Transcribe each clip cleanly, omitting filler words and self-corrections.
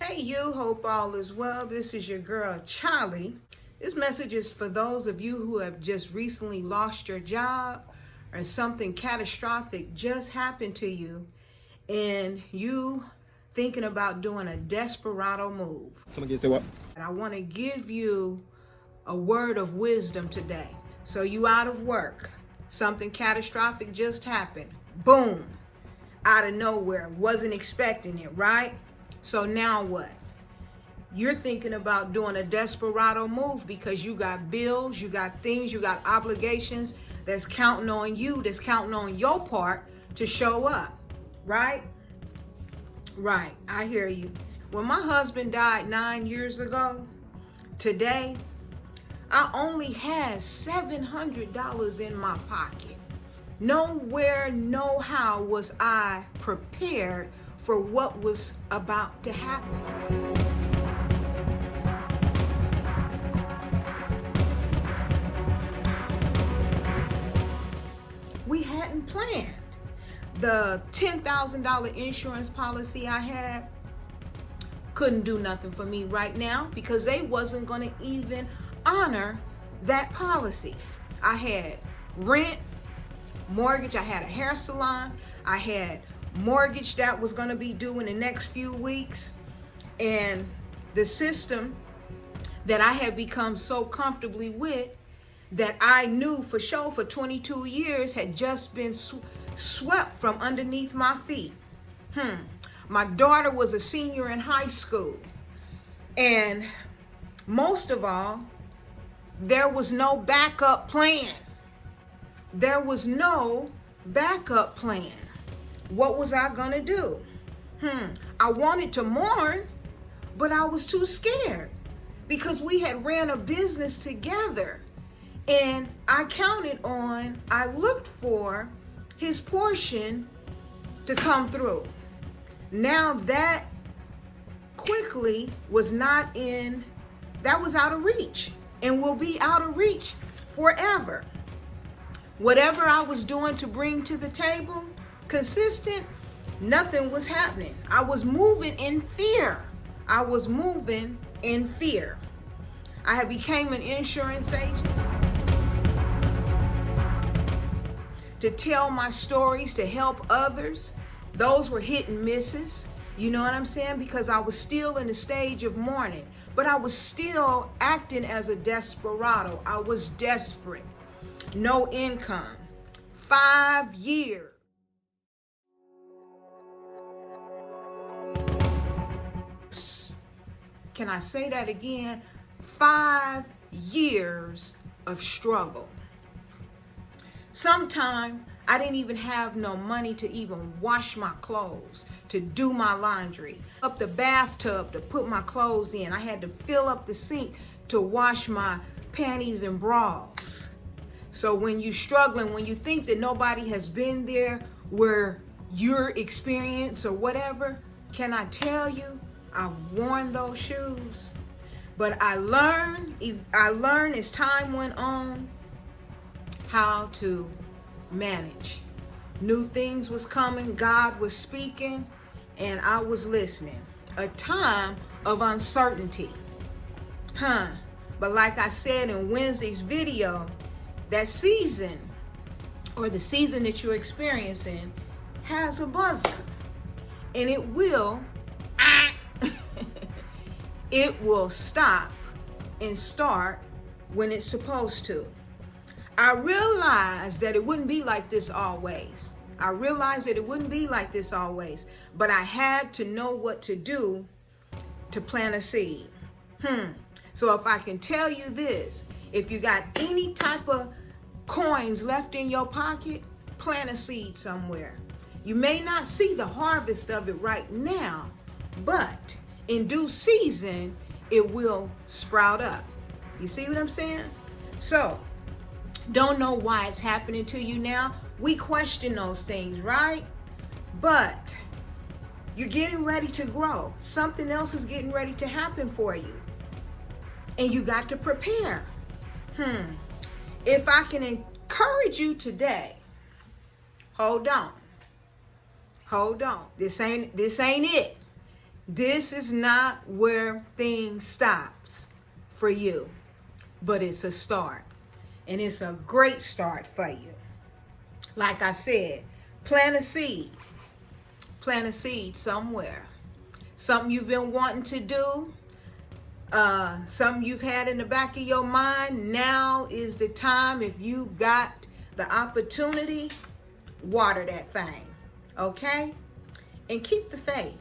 Hey you, hope all is well. This is your girl Charlie. This message is for those of you who have just recently lost your job or something catastrophic just happened to you and you thinking about doing a desperado move. Come again, say what? And I want to give you a word of wisdom today. So you out of work, something catastrophic just happened. Boom, out of nowhere, wasn't expecting it, right? So now what? You're thinking about doing a desperado move because you got bills, you got things, you got obligations that's counting on you, that's counting on your part to show up, right? Right, I hear you. When my husband died 9 years ago, today, I only had $700 in my pocket. Nowhere, no how was I prepared for what was about to happen. We hadn't planned. The $10,000 insurance policy I had couldn't do nothing for me right now because they wasn't going to even honor that policy. I had rent, mortgage, I had a hair salon, I had mortgage that was going to be due in the next few weeks, and the system that I had become so comfortably with that I knew for sure for 22 years had just been swept from underneath my feet. My daughter was a senior in high school, and most of all, there was no backup plan. There was no backup plan. What was I gonna do? I wanted to mourn, but I was too scared because we had ran a business together and I looked for his portion to come through. Now that quickly that was out of reach and will be out of reach forever. Whatever I was doing to bring to the table, consistent, nothing was happening. I was moving in fear. I had became an insurance agent to tell my stories, to help others. Those were hit and misses. You know what I'm saying? Because I was still in the stage of mourning, but I was still acting as a desperado. I was desperate. No income. 5 years. Can I say that again? 5 years of struggle. Sometime I didn't even have no money to even wash my clothes, to do my laundry, up the bathtub to put my clothes in. I had to fill up the sink to wash my panties and bras. So when you're struggling, when you think that nobody has been there where you're experienced or whatever, can I tell you, I've worn those shoes. But I learned as time went on how to manage. New things was coming, God was speaking, and I was listening. A time of uncertainty. But like I said in Wednesday's video, that season, or the season that you're experiencing, has a buzzer. And it will stop and start when it's supposed to. I realized that it wouldn't be like this always. But I had to know what to do to plant a seed. So if I can tell you this, if you got any type of coins left in your pocket, plant a seed somewhere. You may not see the harvest of it right now, but in due season, it will sprout up. You see what I'm saying? So, don't know why it's happening to you now. We question those things, right? But you're getting ready to grow. Something else is getting ready to happen for you. And you got to prepare. If I can encourage you today, hold on. This ain't it. This is not where things stops for you, but it's a start. And it's a great start for you. Like I said, plant a seed. Plant a seed somewhere. Something you've been wanting to do. Something you've had in the back of your mind. Now is the time. If you got the opportunity, water that thing. Okay? And keep the faith.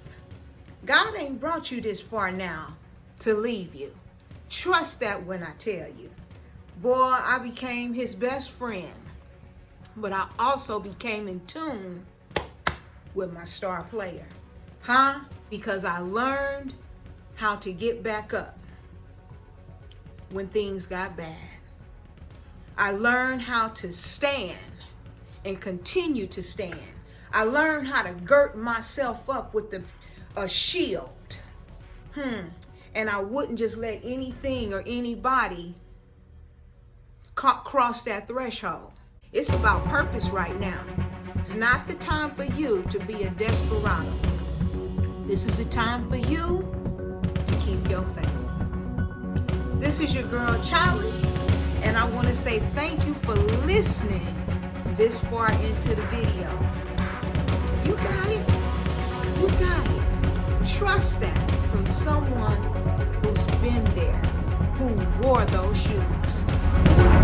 God ain't brought you this far now to leave you. Trust that when I tell you. Boy, I became his best friend. But I also became in tune with my star player. Huh? Because I learned how to get back up when things got bad. I learned how to stand and continue to stand. I learned how to gird myself up with a shield. And I wouldn't just let anything or anybody cross that threshold. It's about purpose right now. It's not the time for you to be a desperado. This is the time for you to keep your faith. This is your girl, Charlie, and I want to say thank you for listening this far into the video. You got it. You got it. Trust that from someone who's been there, who wore those shoes.